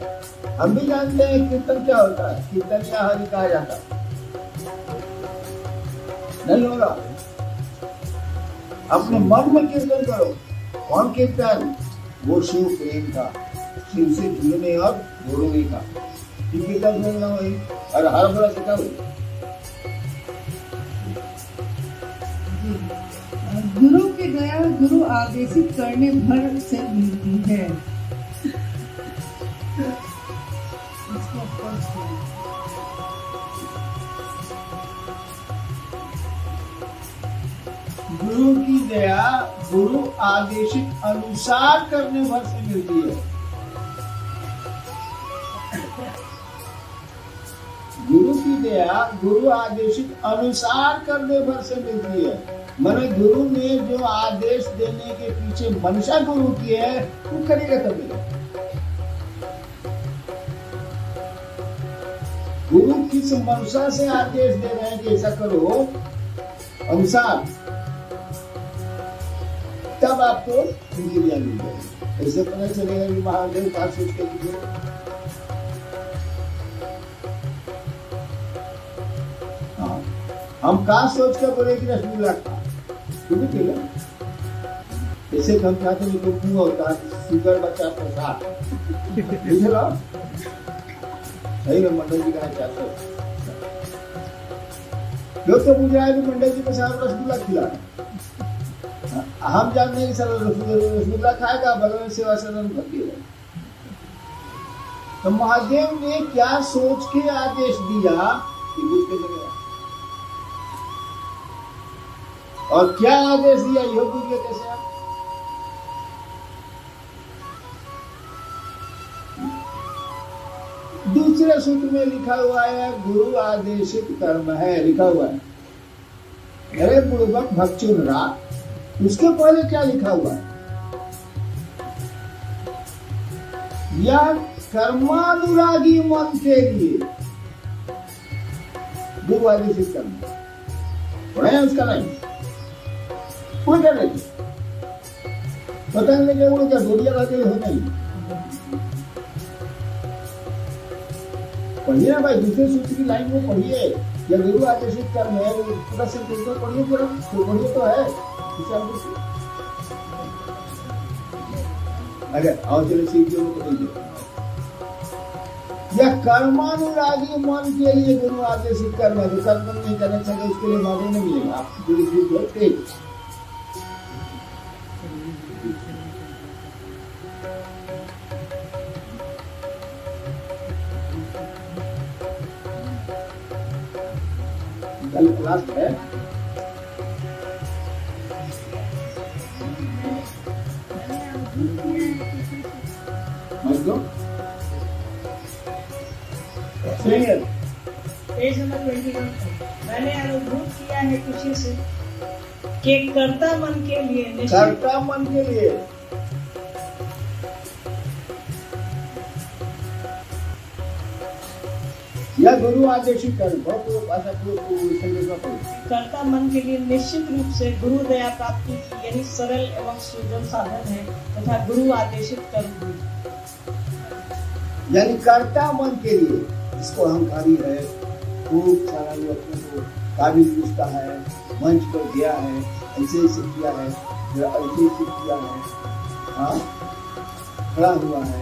हम भी जानते हैं कीर्तन क्या होता है, कीर्तन क्या हरि कहा जाता है, नहीं होगा। अपने मन में कीर्तन करो। कौन कीर्तन? वो शिव प्रेम का, शिव से जुड़ने और जोड़ने का कीर्तन करना हुई। और हर बड़ा से क्या हुई? गुरु की दया गुरु आदेशित करने भर से मिलती है। गुरु की दया गुरु आदेशित अनुसार करने भर से मिलती है। गुरु की दया गुरु आदेशित अनुसार करने भर से मिलती है। मैंने गुरु ने जो आदेश देने के पीछे मंशा गुरु की है वो करेगा तभी। गुरु किस मंशा से आदेश दे रहे हैं कि ऐसा करो अनुसार, तब आपको उनकी ज्ञान मिल जाएगी। ऐसे पता चलेगा कि महादेव क्या सोच के लीजिए। हाँ, हम कहा सोच कर बोले कि रसगुल्ला खा, ऐसे हम चाहते हैं कि मुंह होता शुगर बच्चा प्रसाद सही में मंडल जी का चाहते लोग तो पूछ रहा है कि मंडल जी के साथ रसगुल्ला खिला। हम जानते हैं कि सर रसगुल्ला खाएगा, बगल में सेवा सदन भर्ती है। तो महादेव ने क्या सोच के आदेश दिया कि बुझ के चलेगा, और क्या आदेश दिया यो बुझिए कैसे आप। दूसरे सूत्र में लिखा हुआ है गुरु आदेशित कर्म है, लिखा हुआ है। अरे पूर्वक भक्षुन रात, उसके पहले क्या लिखा हुआ है? या कर्मानुरागी मन के लिए गुरु आदेशित कर्म है, उसका नहीं कोई कर लेते पता नहीं लगे वो क्या डोरिया बातें हो नहीं। पढ़िए ना भाई, दूसरे सूत्र की लाइन में पढ़िए, या गुरु आदेशित कर्म है पूरा से पढ़िए, पूरा तो पढ़िए तो है। अगर आओ चलो सीख जो को बोलिए, या कर्मानुरागी मन के लिए गुरु आदेशित कर्म है, जो कर्म नहीं करना चाहिए उसके लिए मौका नहीं मिलेगा। आप कल क्लास है पेज नंबर 21। मैंने अनुभूत किया है खुशी से कि कर्ता मन के लिए, कर्ता मन के लिए या गुरु आदेशित कर्म, कर्ता मन के लिए निश्चित रूप से गुरु दया प्राप्ति की यही सरल एवं सुगम साधन है तथा गुरु आदेशित कर्म भी। यानी कर्ता मन के लिए, जिसको अहंकारी है, खूब सारा लोग अपने को काबिल पूछता है, मंच पर गया है, ऐसे किया है, ऐसे किया है, हाँ खड़ा हुआ है,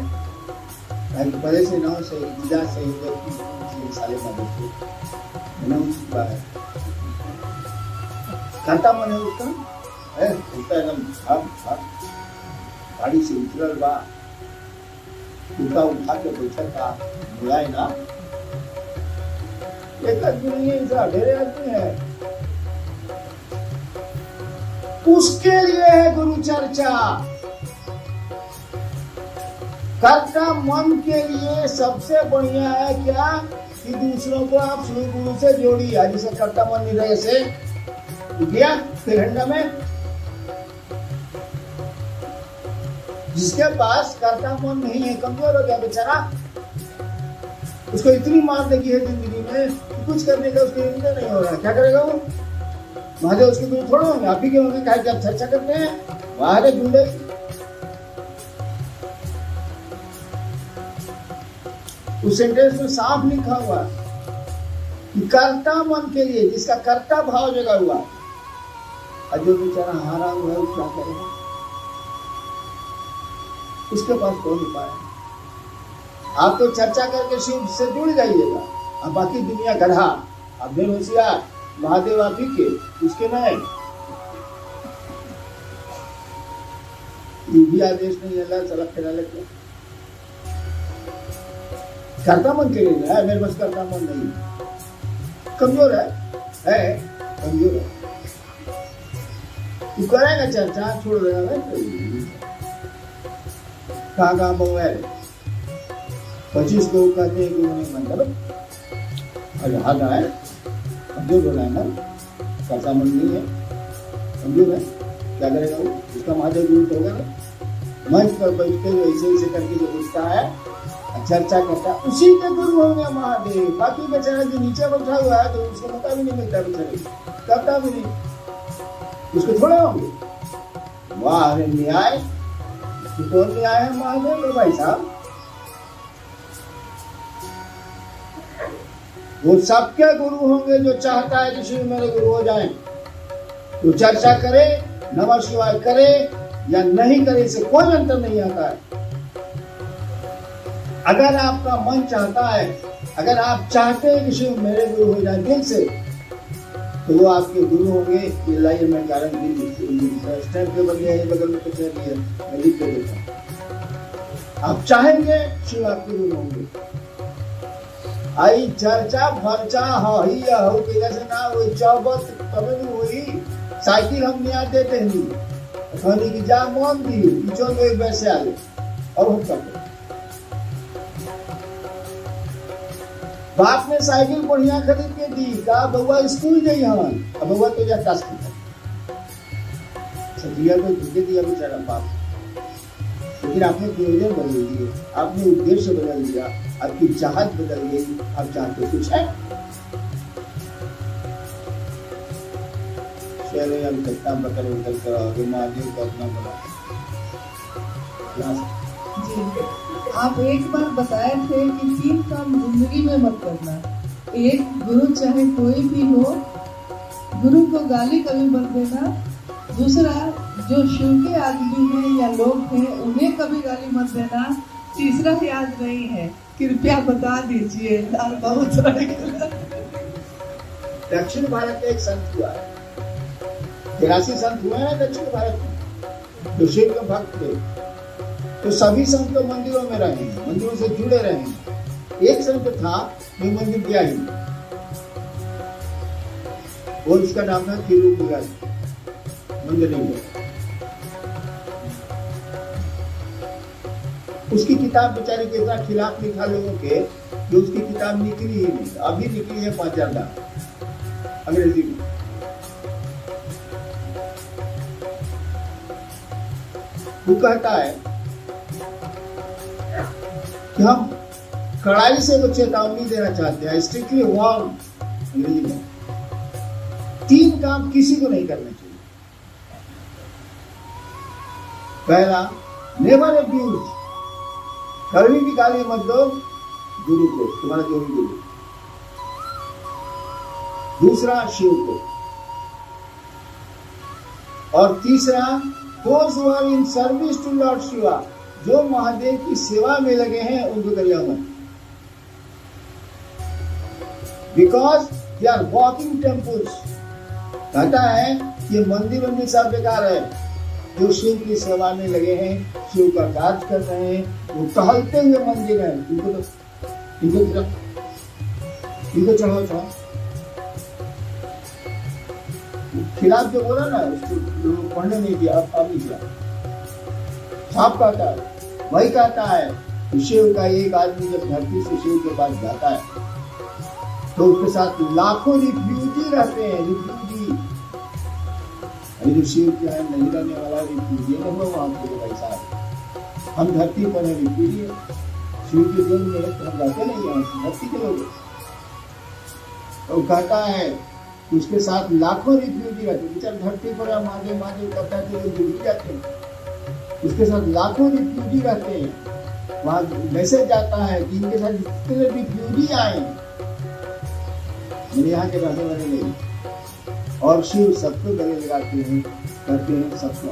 पहले से 9 से इब्तिदा से साले मदद से नाम चुका है। करता मन है उसका है, उसका एकदम गाड़ी से उतरल बा, उसका उठा के बैठा था, बुलाए ना एक आदमी नहीं है, ऐसा ढेरे आदमी है। उसके लिए है गुरु चर्चा। कर्ता मन के लिए सबसे बढ़िया है क्या कि दूसरों को आप श्री गुरु से जोड़िए। जैसे कर्ता मन निरय से गया फिर में, जिसके पास कर्ता मन नहीं है, कमजोर हो गया बेचारा, उसको इतनी मार लगी है जिंदगी में कि कुछ करने का उसको हिम्मत नहीं हो रहा, क्या करेगा वो? महादेव उसके गुरु थोड़ा होंगे, आप ही के होंगे, क्या आप चर्चा करते हैं वहां ढूंढे। उस सेंटेंस में साफ लिखा हुआ कि कर्ता मन के लिए, जिसका कर्ता भाव जगा हुआ, और जो बेचारा हारा हुआ है क्या करेगा? उसके पास कोई उपाय है। आप तो चर्चा करके शिव से जुड़ जाइएगा, अब बाकी दुनिया गधा, अब फिर होशियार महादेव आप ही के, उसके नहीं। ये भी आदेश नहीं अल्लाह सलाह फिरा लेते। कर्ता मन के लिए है, मेरे पास कर्ता मन नहीं, कमजोर है कमजोर है। तू करेगा चर्चा, छोड़ देगा कहाँ मोबाइल 25 लोग कहते हैं कि उन्हें मन करो, और हाथ आए कमजोर हो रहा है ना, कर्ता मन नहीं है, कमजोर है, क्या करेगा वो? उसका महादेव गुरु होगा ना, मंच पर बैठ के जो ऐसे करके जो पूछता है, चर्चा करता है, उसी के गुरु होंगे महादेव। बाकी बेचारा जो नीचे बैठा हुआ है तो उसको पता भी नहीं मिलता, बेचारे करता भी नहीं, उसको थोड़े होंगे। वाह अरे न्याय, कौन न्याय है महादेव भाई साहब? वो सबके गुरु होंगे जो चाहता है कि शिव मेरे गुरु हो जाएं। तो चर्चा करे, नमः शिवाय करे या नहीं करे, इससे कोई अंतर नहीं आता है। अगर आपका मन चाहता है, अगर आप चाहते हैं कि शिव मेरे गुरु हो जाए दिल से, तो वो आपके गुरु होंगे। ये लाइए मैं कारण स्टैंप पे बन गया, ये बगल में कुछ नहीं है, मैं लिख के देता हूं। आप चाहेंगे शिव आपके गुरु होंगे। आई चर्चा फर्चा ही हो कि जैसे ना हुई चौबत कभी नहीं हुई, साइकिल हम नहीं देते नहीं, खाने की जा मान दी पीछो में एक वैसे आ गए और हम करते। बाप ने साइकिल बढ़िया खरीद के दी, कहा बउआ स्कूल गई हन, अब बउआ तो जा टास्क दिया को दे दिया बेचारा बाप। लेकिन आपने प्रयोजन बदल दिए, आपने उद्देश्य बदल दिया, आपकी चाहत बदल गई, आप चाहते कुछ है। चलो हम कितना बकर उतर कर आगे महादेव को अपना बना। आप एक बार बताए थे कि 3 काम जिंदगी में मत करना। एक, गुरु चाहे कोई भी हो, गुरु को गाली कभी मत देना। दूसरा, जो शिव के आदमी हैं या लोग हैं उन्हें कभी गाली मत देना। तीसरा याद नहीं है, कृपया बता दीजिए। लाल बहुत दक्षिण भारत में एक संत हुआ है, 83 संत हुए हैं दक्षिण भारत में, जो शिव के भक्त थे। तो सभी संत तो मंदिरों में रहे, मंदिरों से जुड़े रहे। एक संत था जो मंदिर गया ही, और उसका नाम था थिरुपुरारी, मंदिर नहीं गया। उसकी किताब बेचारे के इतना खिलाफ लिखा लोगों के, जो उसकी किताब निकली ही नहीं, अभी निकली है 5000 अंग्रेजी में। वो कहता है कि हम कड़ाई से वो चेतावनी देना चाहते हैं, स्ट्रिक्टली वार्न, अंग्रेजी में 3 काम किसी को नहीं करना चाहिए। पहला, नेवर अब्यूज, कभी भी गाली मत दो गुरु को, तुम्हारा जो भी गुरु। दूसरा, शिव को। और तीसरा, those who are in service to Lord Shiva, जो महादेव की सेवा में लगे हैं उनको करिए मत, because they are walking temples। कहता है कि मंदिर सब बेकार है, जो शिव की सेवा में लगे हैं, शिव का कार्य कर रहे हैं, वो टहलते हुए मंदिर है, इनको चढ़ाओ खिलाफ जो बोला ना, उसको पढ़ने नहीं दिया, अब नहीं किया। साफ कहता है, वही कहता है कि शिव का एक आदमी जब धरती से शिव के पास जाता है तो उसके साथ लाखों रिफ्यूजी रहते हैं। रिफ्यूजी जो शिव के यहाँ नहीं रहने वाला रिफ्यूजी है, वहां के भाई साहब, हम धरती पर है रिफ्यूजी है, शिव के जन्म में तो हम रहते नहीं है, धरती के लोग। तो कहता है उसके साथ लाखों रिफ्यूजी रहते, बेचारे धरती पर महादेव महादेव करता है तो लोग डूब जाते हैं, उसके साथ लाखों रिफ्यूजी रहते हैं। वहां मैसेज जाता है कि इनके साथ जितने रिफ्यूजी आए मेरे यहाँ के रहने वाले नहीं, और शिव सबको गले लगाते हैं, करते हैं सबको।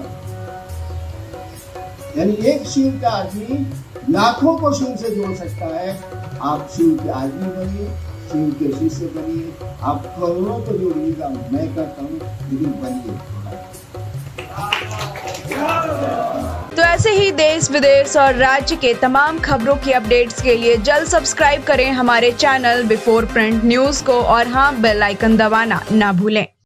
यानी एक शिव का आदमी लाखों को शिव से जोड़ सकता है। आप शिव के आदमी बनिए, शिव के शिष्य बनिए, आप करोड़ों को जोड़िएगा, मैं कहता हूँ, लेकिन बनिए। तो ऐसे ही देश विदेश और राज्य के तमाम खबरों की अपडेट्स के लिए जल्द सब्सक्राइब करें हमारे चैनल बिफोर प्रिंट न्यूज को, और हाँ, बेल आइकन दबाना ना भूलें।